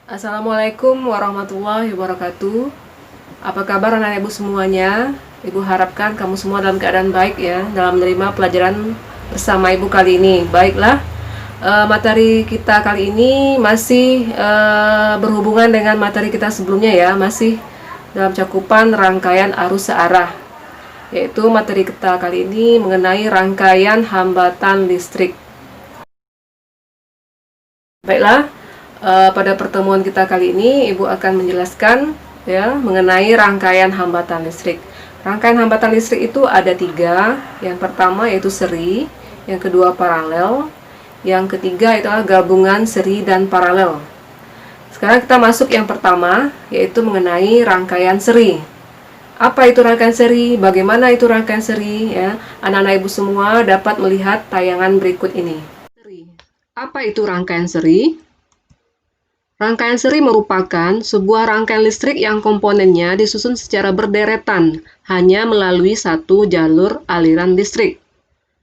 Assalamualaikum warahmatullahi wabarakatuh. Apa kabar anak ibu semuanya? Ibu harapkan kamu semua dalam keadaan baik ya dalam menerima pelajaran bersama ibu kali ini. Baiklah, materi kita kali ini masih berhubungan dengan materi kita sebelumnya ya, masih dalam cakupan rangkaian arus searah. Yaitu materi kita kali ini mengenai rangkaian hambatan listrik. Baiklah, pada pertemuan kita kali ini Ibu akan menjelaskan ya mengenai rangkaian hambatan listrik. Rangkaian hambatan listrik itu ada 3. Yang pertama yaitu seri, yang kedua paralel, yang ketiga itu adalah gabungan seri dan paralel. Sekarang kita masuk yang pertama, yaitu mengenai rangkaian seri. Apa itu rangkaian seri? Bagaimana itu rangkaian seri? Ya, anak-anak ibu semua dapat melihat tayangan berikut ini. Apa itu rangkaian seri? Rangkaian seri merupakan sebuah rangkaian listrik yang komponennya disusun secara berderetan, hanya melalui satu jalur aliran listrik.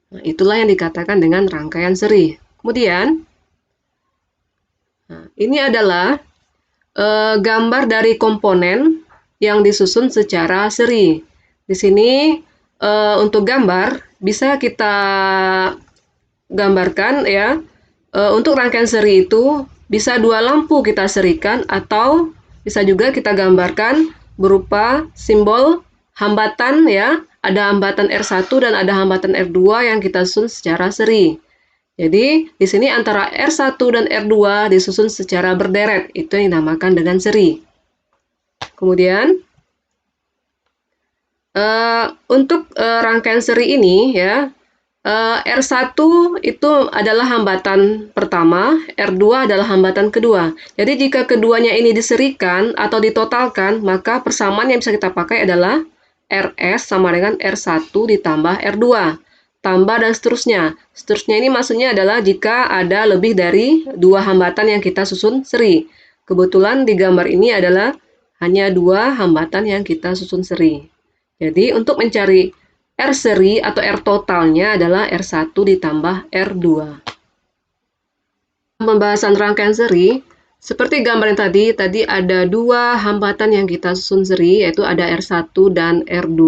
Nah, itulah yang dikatakan dengan rangkaian seri. Kemudian, ini adalah gambar dari komponen yang disusun secara seri. Di sini untuk gambar bisa kita gambarkan ya. Untuk rangkaian seri itu bisa 2 lampu kita serikan atau bisa juga kita gambarkan berupa simbol hambatan ya. Ada hambatan R1 dan ada hambatan R2 yang kita susun secara seri. Jadi di sini antara R1 dan R2 disusun secara berderet, itu yang dinamakan dengan seri. Kemudian untuk rangkaian seri ini ya, R1 itu adalah hambatan pertama, R2 adalah hambatan kedua. Jadi jika keduanya ini diserikan atau ditotalkan, maka persamaan yang bisa kita pakai adalah RS sama dengan R1 ditambah R2. Tambah dan seterusnya. Seterusnya ini maksudnya adalah jika ada lebih dari 2 hambatan yang kita susun seri. Kebetulan di gambar ini adalah hanya 2 hambatan yang kita susun seri. Jadi untuk mencari R seri atau R totalnya adalah R1 ditambah R2. Pembahasan rangkaian seri, seperti gambar yang tadi ada 2 hambatan yang kita susun seri, yaitu ada R1 dan R2.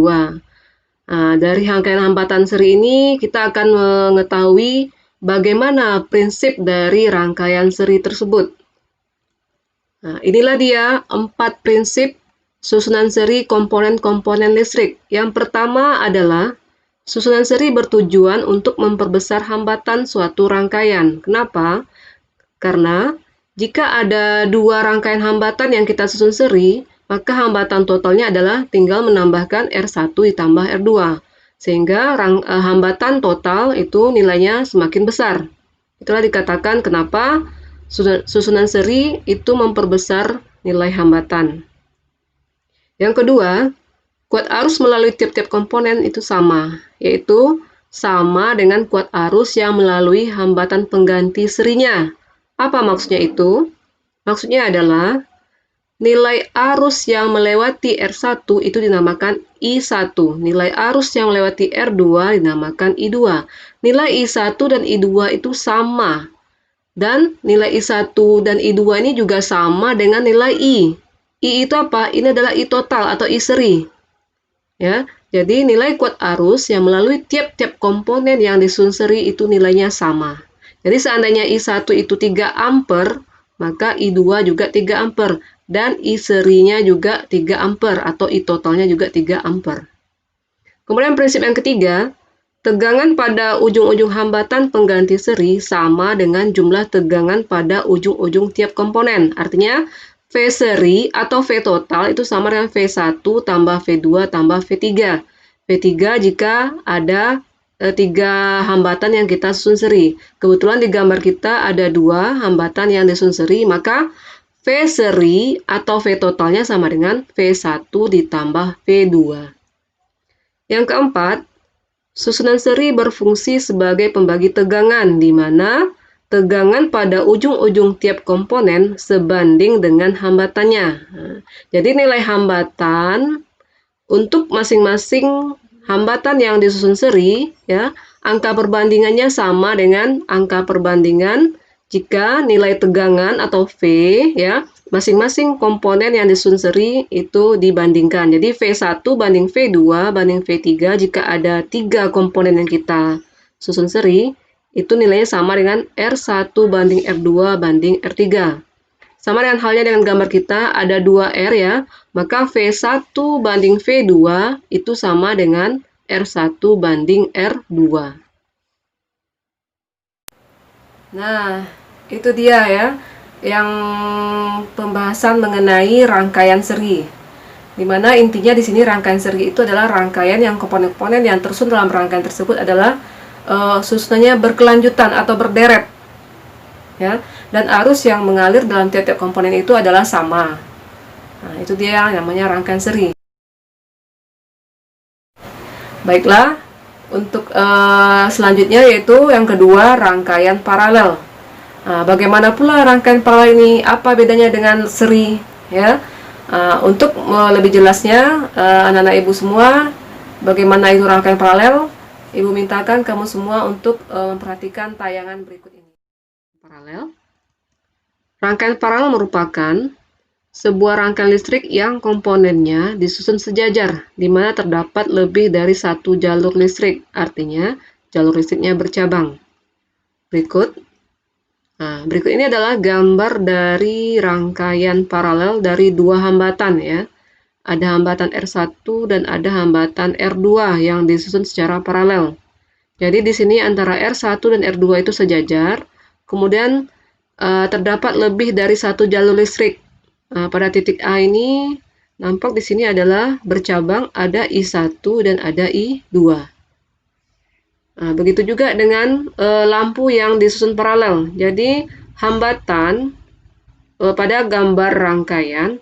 Nah, dari rangkaian hambatan seri ini kita akan mengetahui bagaimana prinsip dari rangkaian seri tersebut. Nah, inilah dia 4 prinsip susunan seri komponen-komponen listrik. Yang pertama adalah susunan seri bertujuan untuk memperbesar hambatan suatu rangkaian. Kenapa? Karena jika ada 2 rangkaian hambatan yang kita susun seri, maka hambatan totalnya adalah tinggal menambahkan R1 ditambah R2. Sehingga hambatan total itu nilainya semakin besar. Itulah dikatakan kenapa susunan seri itu memperbesar nilai hambatan. Yang kedua, kuat arus melalui tiap-tiap komponen itu sama, yaitu sama dengan kuat arus yang melalui hambatan pengganti serinya. Apa maksudnya itu? Maksudnya adalah nilai arus yang melewati R1 itu dinamakan I1, nilai arus yang melewati R2 dinamakan I2. Nilai I1 dan I2 itu sama, dan nilai I1 dan I2 ini juga sama dengan nilai I. I itu apa? Ini adalah I total atau I seri. Ya, jadi nilai kuat arus yang melalui tiap-tiap komponen yang disusun seri itu nilainya sama. Jadi seandainya I1 itu 3 ampere, maka I2 juga 3 ampere. Dan I serinya juga 3 ampere atau I totalnya juga 3 ampere. Kemudian prinsip yang ketiga, tegangan pada ujung-ujung hambatan pengganti seri sama dengan jumlah tegangan pada ujung-ujung tiap komponen. Artinya, V seri atau V total itu sama dengan V1 tambah V2 tambah V3. V3 jika ada 3 hambatan yang kita susun seri. Kebetulan di gambar kita ada 2 hambatan yang disusun seri, maka V seri atau V totalnya sama dengan V1 ditambah V2. Yang keempat, susunan seri berfungsi sebagai pembagi tegangan, di mana tegangan pada ujung-ujung tiap komponen sebanding dengan hambatannya. Nah, jadi nilai hambatan untuk masing-masing hambatan yang disusun seri, ya, angka perbandingannya sama dengan angka perbandingan jika nilai tegangan atau V ya, masing-masing komponen yang disusun seri itu dibandingkan. Jadi V1 banding V2 banding V3 jika ada 3 komponen yang kita susun seri, itu nilainya sama dengan R1 banding R2 banding R3. Sama dengan halnya dengan gambar kita, ada 2 R ya, maka V1 banding V2 itu sama dengan R1 banding R2. Nah, itu dia ya, yang pembahasan mengenai rangkaian seri. Dimana intinya di sini rangkaian seri itu adalah rangkaian yang komponen-komponen yang tersusun dalam rangkaian tersebut adalah susunannya berkelanjutan atau berderet. Ya, dan arus yang mengalir dalam tiap-tiap komponen itu adalah sama. Nah, itu dia yang namanya rangkaian seri. Baiklah, untuk selanjutnya yaitu yang kedua, rangkaian paralel. Nah, bagaimana pula rangkaian paralel ini? Apa bedanya dengan seri? Ya, untuk lebih jelasnya, anak-anak ibu semua, bagaimana itu rangkaian paralel? Ibu mintakan kamu semua untuk memperhatikan tayangan berikut ini. Paralel. Rangkaian paralel merupakan sebuah rangkaian listrik yang komponennya disusun sejajar, di mana terdapat lebih dari satu jalur listrik. Artinya, jalur listriknya bercabang. Berikut ini adalah gambar dari rangkaian paralel dari dua hambatan ya. Ada hambatan R1 dan ada hambatan R2 yang disusun secara paralel. Jadi di sini antara R1 dan R2 itu sejajar, kemudian terdapat lebih dari satu jalur listrik. Pada titik A ini nampak di sini adalah bercabang, ada I1 dan ada I2. Begitu juga dengan lampu yang disusun paralel. Jadi hambatan pada gambar rangkaian,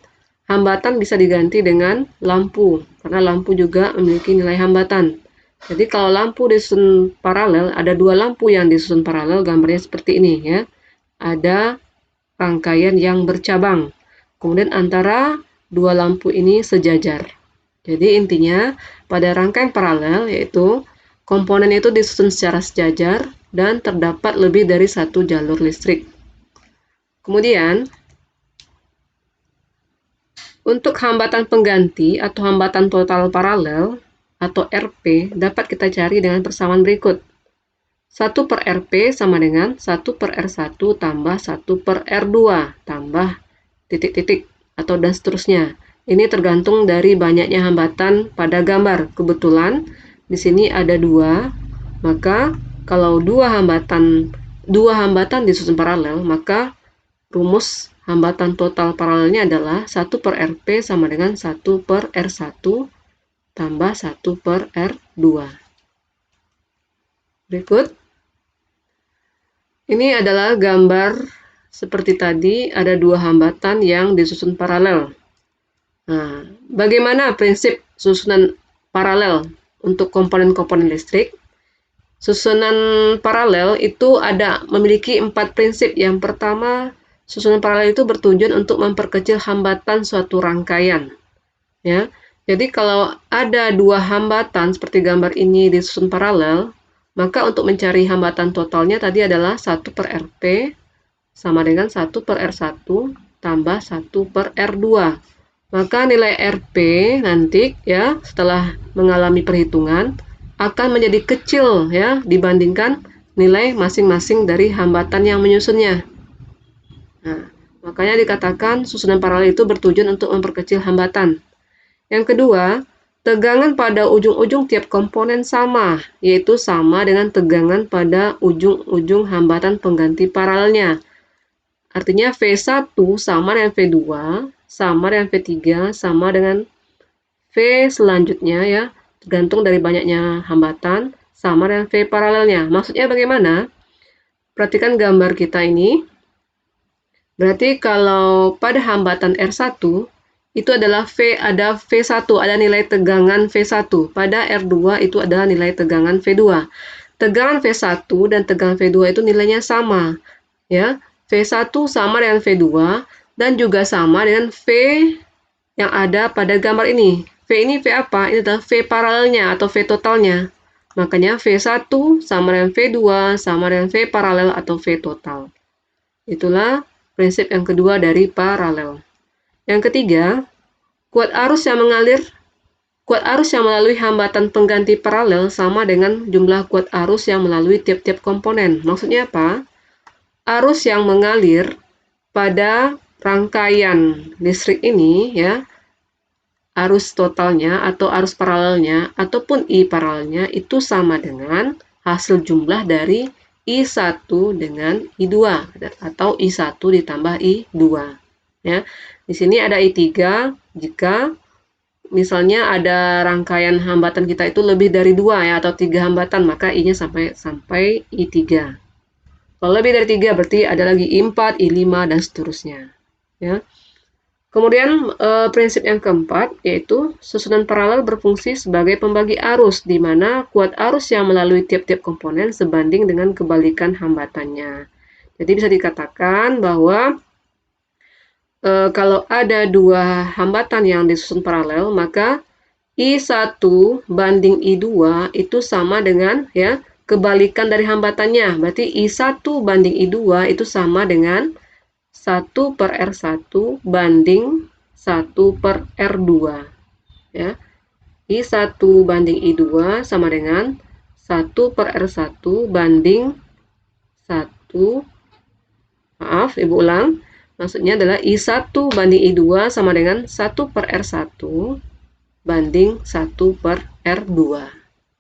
hambatan bisa diganti dengan lampu, karena lampu juga memiliki nilai hambatan. Jadi kalau lampu disusun paralel, ada dua lampu yang disusun paralel, gambarnya seperti ini ya. Ada rangkaian yang bercabang. Kemudian antara dua lampu ini sejajar. Jadi intinya pada rangkaian paralel yaitu komponen itu disusun secara sejajar dan terdapat lebih dari satu jalur listrik. Kemudian untuk hambatan pengganti atau hambatan total paralel atau RP dapat kita cari dengan persamaan berikut. 1 per RP sama dengan 1 per R1 tambah 1 per R2 tambah titik-titik atau dan seterusnya. Ini tergantung dari banyaknya hambatan pada gambar. Kebetulan di sini ada 2, maka kalau dua hambatan disusun paralel, maka rumus hambatan total paralelnya adalah 1 per RP sama dengan 1 per R1 tambah 1 per R2. Berikut. Ini adalah gambar seperti tadi, ada dua hambatan yang disusun paralel. Nah, bagaimana prinsip susunan paralel untuk komponen-komponen listrik? Susunan paralel itu memiliki 4 prinsip. Yang pertama, susunan paralel itu bertujuan untuk memperkecil hambatan suatu rangkaian. Ya, jadi kalau ada dua hambatan seperti gambar ini disusun paralel, maka untuk mencari hambatan totalnya tadi adalah 1 per RP sama dengan 1 per R1 tambah 1 per R2. Maka nilai RP nanti ya setelah mengalami perhitungan akan menjadi kecil ya dibandingkan nilai masing-masing dari hambatan yang menyusunnya. Nah, makanya dikatakan susunan paralel itu bertujuan untuk memperkecil hambatan. Yang kedua, tegangan pada ujung-ujung tiap komponen sama, yaitu sama dengan tegangan pada ujung-ujung hambatan pengganti paralelnya. Artinya V1 sama dengan V2, sama dengan V3, sama dengan V selanjutnya ya, tergantung dari banyaknya hambatan, sama dengan V paralelnya. Maksudnya bagaimana? Perhatikan gambar kita ini. Berarti kalau pada hambatan R1, itu adalah ada V1, ada nilai tegangan V1. Pada R2 itu adalah nilai tegangan V2. Tegangan V1 dan tegangan V2 itu nilainya sama. Ya, V1 sama dengan V2 dan juga sama dengan V yang ada pada gambar ini. V ini V apa? Ini adalah V paralelnya atau V totalnya. Makanya V1 sama dengan V2 sama dengan V paralel atau V total. Itulah prinsip yang kedua dari paralel. Yang ketiga, kuat arus yang melalui hambatan pengganti paralel sama dengan jumlah kuat arus yang melalui tiap-tiap komponen. Maksudnya apa? Arus yang mengalir pada rangkaian listrik ini, ya, arus totalnya atau arus paralelnya ataupun I paralelnya itu sama dengan hasil jumlah dari I1 dengan I2 atau I1 ditambah I2, ya. Di sini ada I3 jika misalnya ada rangkaian hambatan kita itu lebih dari 2, ya, atau 3 hambatan, maka I-nya sampai I3. Kalau lebih dari 3 berarti ada lagi I4, I5 dan seterusnya, ya. Kemudian prinsip yang keempat yaitu susunan paralel berfungsi sebagai pembagi arus, di mana kuat arus yang melalui tiap-tiap komponen sebanding dengan kebalikan hambatannya. Jadi bisa dikatakan bahwa kalau ada dua hambatan yang disusun paralel, maka I1 banding I2 itu sama dengan, ya, kebalikan dari hambatannya. Berarti I1 banding I2 itu sama dengan 1/R1 banding 1/R2, ya. I1 banding I2 sama dengan 1/R1 banding 1, maaf, Ibu ulang. Maksudnya adalah I1 banding I2 sama dengan 1/R1 banding 1/R2.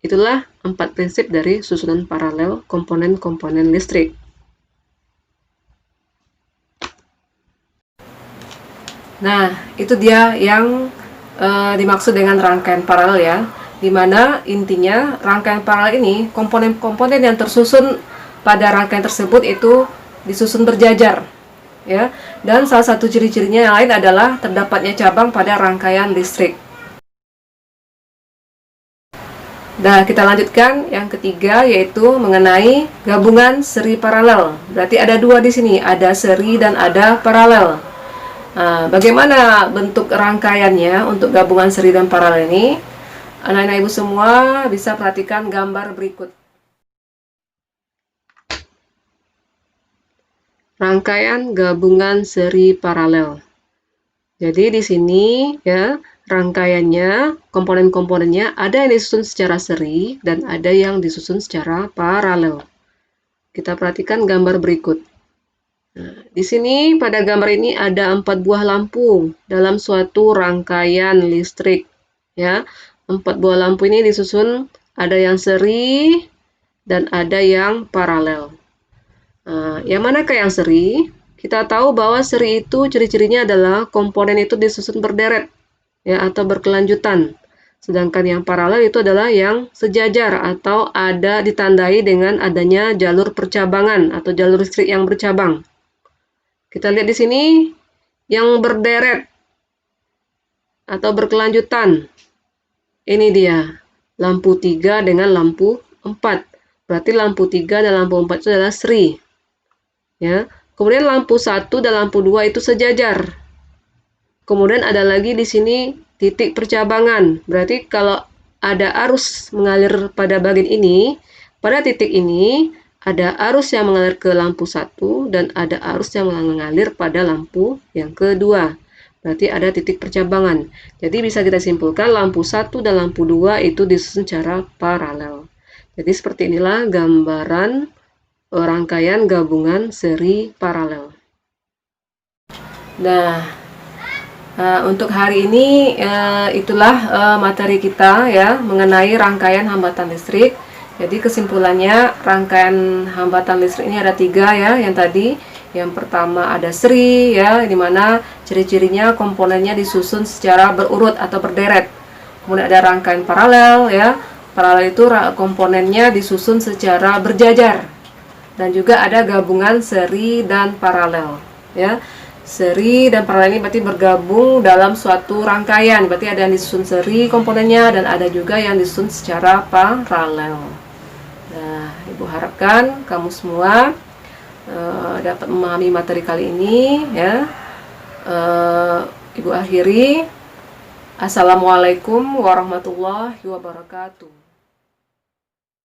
Itulah 4 prinsip dari susunan paralel komponen-komponen listrik. Nah, itu dia yang dimaksud dengan rangkaian paralel, ya, dimana intinya rangkaian paralel ini komponen-komponen yang tersusun pada rangkaian tersebut itu disusun berjajar, ya, dan salah satu ciri-cirinya yang lain adalah terdapatnya cabang pada rangkaian listrik. Nah, kita lanjutkan yang ketiga yaitu mengenai gabungan seri paralel. Berarti ada dua di sini, ada seri dan ada paralel. Nah, bagaimana bentuk rangkaiannya untuk gabungan seri dan paralel ini? Anak-anak ibu semua bisa perhatikan gambar berikut. Rangkaian gabungan seri paralel. Jadi di sini, ya, rangkaiannya, komponen-komponennya ada yang disusun secara seri dan ada yang disusun secara paralel. Kita perhatikan gambar berikut. Nah, di sini pada gambar ini ada 4 buah lampu dalam suatu rangkaian listrik, ya. 4 buah lampu ini disusun, ada yang seri dan ada yang paralel. Nah, yang manakah yang seri? Kita tahu bahwa seri itu ciri-cirinya adalah komponen itu disusun berderet, ya, atau berkelanjutan. Sedangkan yang paralel itu adalah yang sejajar atau ada ditandai dengan adanya jalur percabangan atau jalur listrik yang bercabang. Kita lihat di sini yang berderet atau berkelanjutan. Ini dia, lampu 3 dengan lampu 4. Berarti lampu 3 dan lampu 4 itu adalah seri. Ya. Kemudian lampu 1 dan lampu 2 itu sejajar. Kemudian ada lagi di sini titik percabangan. Berarti kalau ada arus mengalir pada bagian ini, pada titik ini ada arus yang mengalir ke lampu 1 dan ada arus yang mengalir pada lampu yang kedua. Berarti ada titik percabangan. Jadi bisa kita simpulkan lampu 1 dan lampu 2 itu disusun secara paralel. Jadi seperti inilah gambaran rangkaian gabungan seri paralel. Nah, untuk hari ini itulah materi kita, ya, mengenai rangkaian hambatan listrik. Jadi kesimpulannya rangkaian hambatan listrik ini ada 3, ya, yang tadi. Yang pertama ada seri, ya, dimana ciri-cirinya komponennya disusun secara berurut atau berderet. Kemudian ada rangkaian paralel, ya. Paralel itu komponennya disusun secara berjajar. Dan juga ada gabungan seri dan paralel, ya. Seri dan paralel ini berarti bergabung dalam suatu rangkaian. Berarti ada yang disusun seri komponennya dan ada juga yang disusun secara paralel. Nah, Ibu harapkan kamu semua dapat memahami materi kali ini, ya. Ibu akhiri. Assalamualaikum warahmatullahi wabarakatuh.